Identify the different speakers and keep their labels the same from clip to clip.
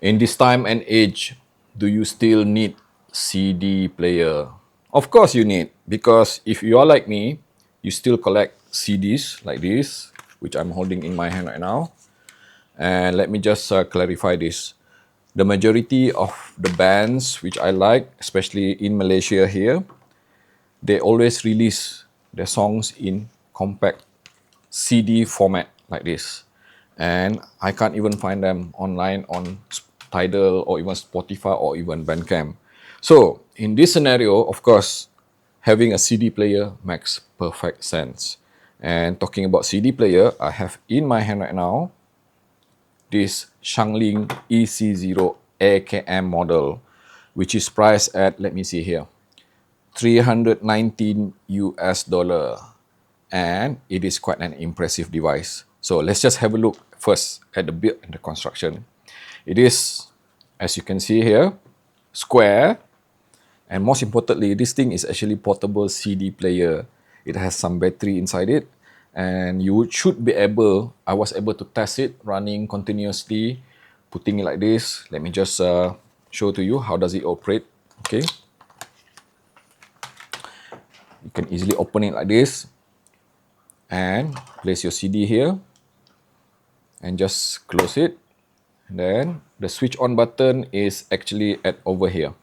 Speaker 1: In this time and age, do you still need CD player? Of course you need, because if you are like me, you still collect CDs like this, which I'm holding in my hand right now. And let me just clarify this. The majority of the bands which I like, especially in Malaysia here, they always release their songs in compact CD format like this. And I can't even find them online on Tidal or even Spotify or even Bandcamp. So in this scenario, of course, having a CD player makes perfect sense. And talking about CD player, I have in my hand right now this Shangling EC0 AKM model, which is priced at, let me see here, 319 US dollar, and it is quite an impressive device. So let's just have a look first at the build and the construction. It is, as you can see here, square, and most importantly, this thing is actually portable CD player. It has some battery inside it, and you should be able, I was able to test it running continuously, putting it like this. Let me just show to you how does it operate. Okay, you can easily open it like this and place your CD here and just close it. And then the switch on button is actually at over here,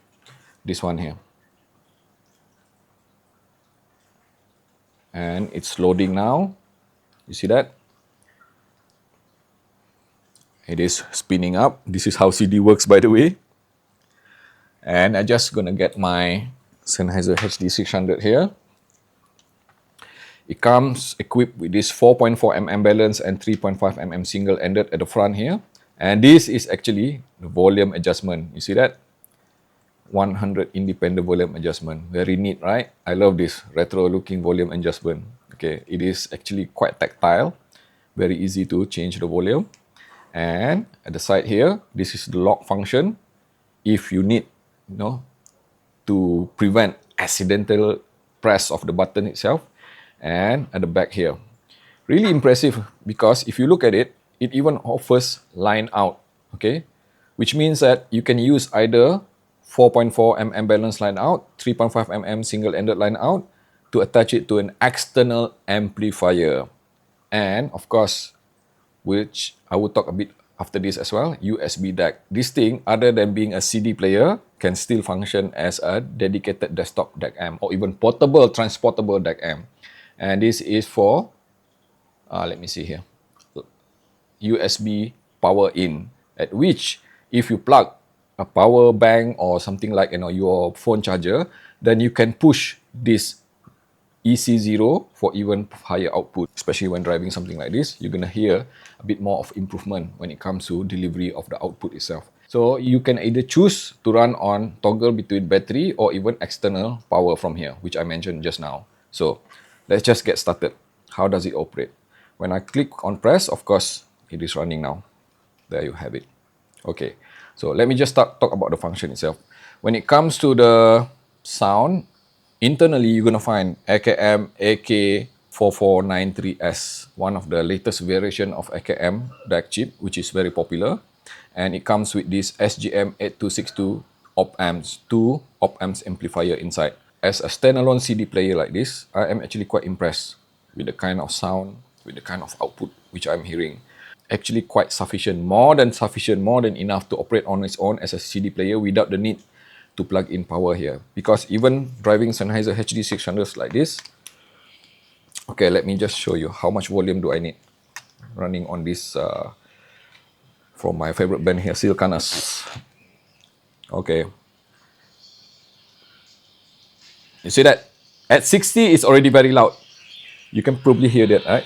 Speaker 1: this one here. And it's loading now. You see that? It is spinning up. This is how CD works, by the way. And I'm just gonna get my Sennheiser HD600 here. It comes equipped with this 4.4mm balance and 3.5mm single-ended at the front here. And this is actually the volume adjustment. You see that? 100 independent volume adjustment. Very neat, right? I love this retro-looking volume adjustment. Okay, it is actually quite tactile. Very easy to change the volume. And at the side here, this is the lock function. If you need, to prevent accidental press of the button itself. And at the back here, really impressive, because if you look at it, it even offers line out, okay, which means that you can use either 4.4mm balance line out, 3.5mm single-ended line out to attach it to an external amplifier. And of course, which I will talk a bit after this as well, USB DAC. This thing, other than being a CD player, can still function as a dedicated desktop DAC amp or even portable, transportable DAC amp. And this is for, let me see here, USB power in, at which if you plug a power bank or something like your phone charger, then you can push this EC0 for even higher output, especially when driving something like this. You're gonna hear a bit more of improvement when it comes to delivery of the output itself. So you can either choose to run on toggle between battery or even external power from here, which I mentioned just now. So let's just get started. How does it operate? When I click on press, of course, it is running now. There you have it. Okay, so let me just talk about the function itself. When it comes to the sound, internally, you're going to find AKM AK4493S, one of the latest variation of AKM DAC chip, which is very popular. And it comes with this SGM8262 op-amps, 2 op-amps amplifier inside. As a standalone CD player like this, I am actually quite impressed with the kind of sound, with the kind of output which I'm hearing. Actually quite sufficient, more than enough to operate on its own as a CD player without the need to plug in power here. Because even driving Sennheiser HD600s like this, okay, let me just show you how much volume do I need running on this from my favorite band here, Silkanas. Okay, you see that? At 60, it's already very loud. You can probably hear that, right?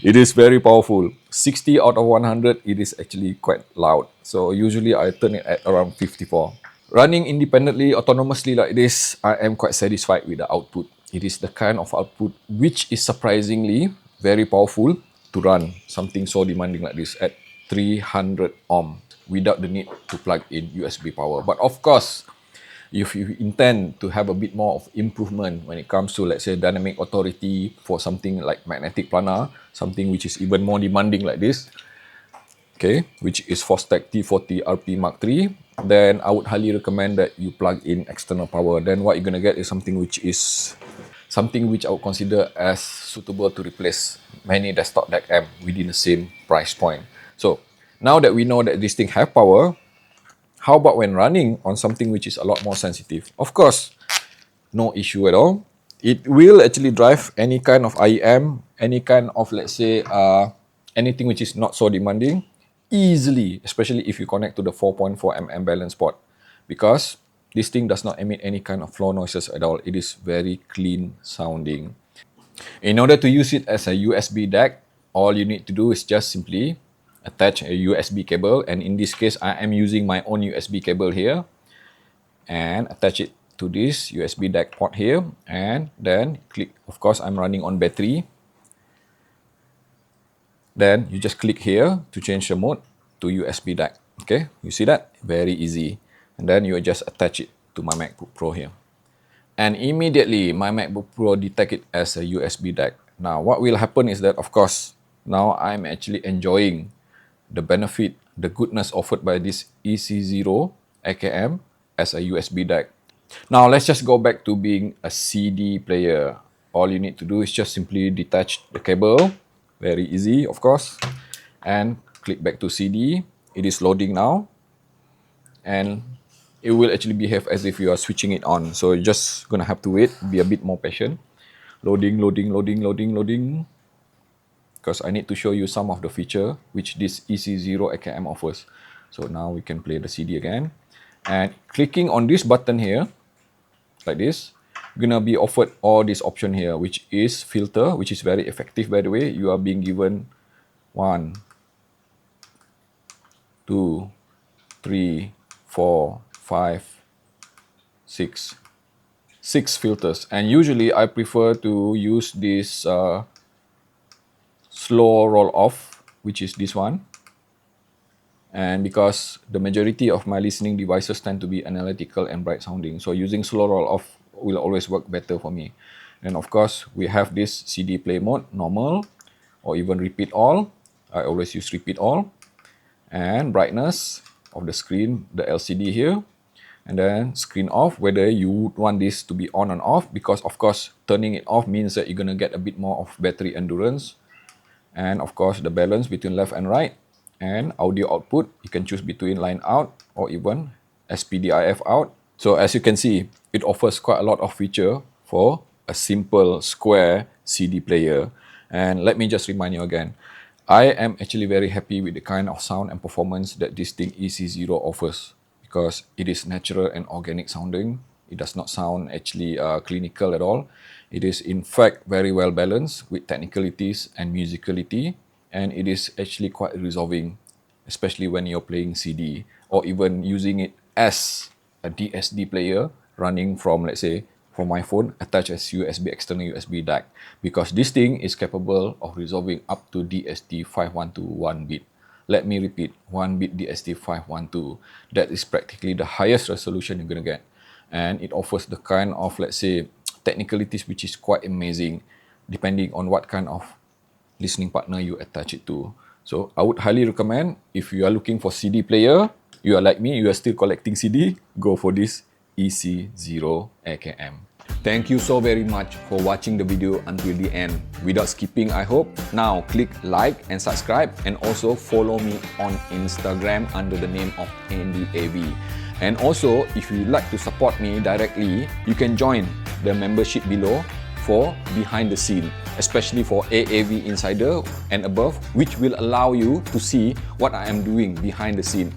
Speaker 1: It is very powerful. 60 out of 100, it is actually quite loud. So usually I turn it at around 54. Running independently, autonomously like this, I am quite satisfied with the output. It is the kind of output which is surprisingly very powerful to run something so demanding like this at 300 ohm without the need to plug in USB power. But of course, if you intend to have a bit more of improvement when it comes to, let's say, dynamic authority for something like magnetic planar, something which is even more demanding like this, okay, which is Fostech T40 RP Mark III, then I would highly recommend that you plug in external power. Then what you're gonna get is something which I would consider as suitable to replace many desktop DAC M within the same price point. So now that we know that this thing have power, how about when running on something which is a lot more sensitive? Of course, no issue at all. It will actually drive any kind of IEM, any kind of, let's say, anything which is not so demanding easily, especially if you connect to the 4.4 mm balance port, because this thing does not emit any kind of floor noises at all. It is very clean sounding. In order to use it as a USB DAC, all you need to do is just simply attach a USB cable, and in this case I am using my own USB cable here, and attach it to this USB DAC port here, and then click. Of course, I'm running on battery. Then you just click here to change the mode to USB DAC. Okay, you see that? Very easy. And then you just attach it to my MacBook Pro here. And immediately my MacBook Pro detect it as a USB DAC. Now what will happen is that, of course, now I'm actually enjoying the benefit, the goodness offered by this EC0 AKM as a USB DAC. Now let's just go back to being a CD player. All you need to do is just simply detach the cable. Very easy, of course. And click back to CD. It is loading now. And it will actually behave as if you are switching it on. So you're just gonna have to wait, be a bit more patient. Loading, loading, loading, loading, loading. Because I need to show you some of the feature which this EC0 AKM offers. So now we can play the CD again. And clicking on this button here, like this, you're gonna be offered all this option here, which is filter, which is very effective, by the way. You are being given 1, 2, 3, 4, 5, 6 filters. And usually I prefer to use this slow roll off, which is this one. And because the majority of my listening devices tend to be analytical and bright sounding, so using slow roll off will always work better for me. And of course, we have this CD play mode, normal, or even repeat all. I always use repeat all. And brightness of the screen, the LCD here. And then screen off, whether you would want this to be on and off, because of course, turning it off means that you're gonna get a bit more of battery endurance. And of course, the balance between left and right. And audio output, you can choose between line out or even SPDIF out. So as you can see, it offers quite a lot of feature for a simple square CD player. And let me just remind you again, I am actually very happy with the kind of sound and performance that this thing EC0 offers, because it is natural and organic sounding. It does not sound actually clinical at all. It is in fact very well balanced with technicalities and musicality, and it is actually quite resolving, especially when you're playing CD or even using it as a DSD player running from, let's say, from my phone attached as external USB DAC, because this thing is capable of resolving up to DSD 512 1 bit. Let me repeat, 1 bit DSD 512. That is practically the highest resolution you're gonna get. And it offers the kind of, let's say, technicalities which is quite amazing, depending on what kind of listening partner you attach it to. So I would highly recommend, if you are looking for CD player, you are like me, you are still collecting CD, go for this EC0 AKM. Thank you so very much for watching the video until the end. Without skipping, I hope. Now click like and subscribe, and also follow me on Instagram under the name of Andy AV. And also, if you'd like to support me directly, you can join the membership below for behind the scene, especially for AAV Insider and above, which will allow you to see what I am doing behind the scene.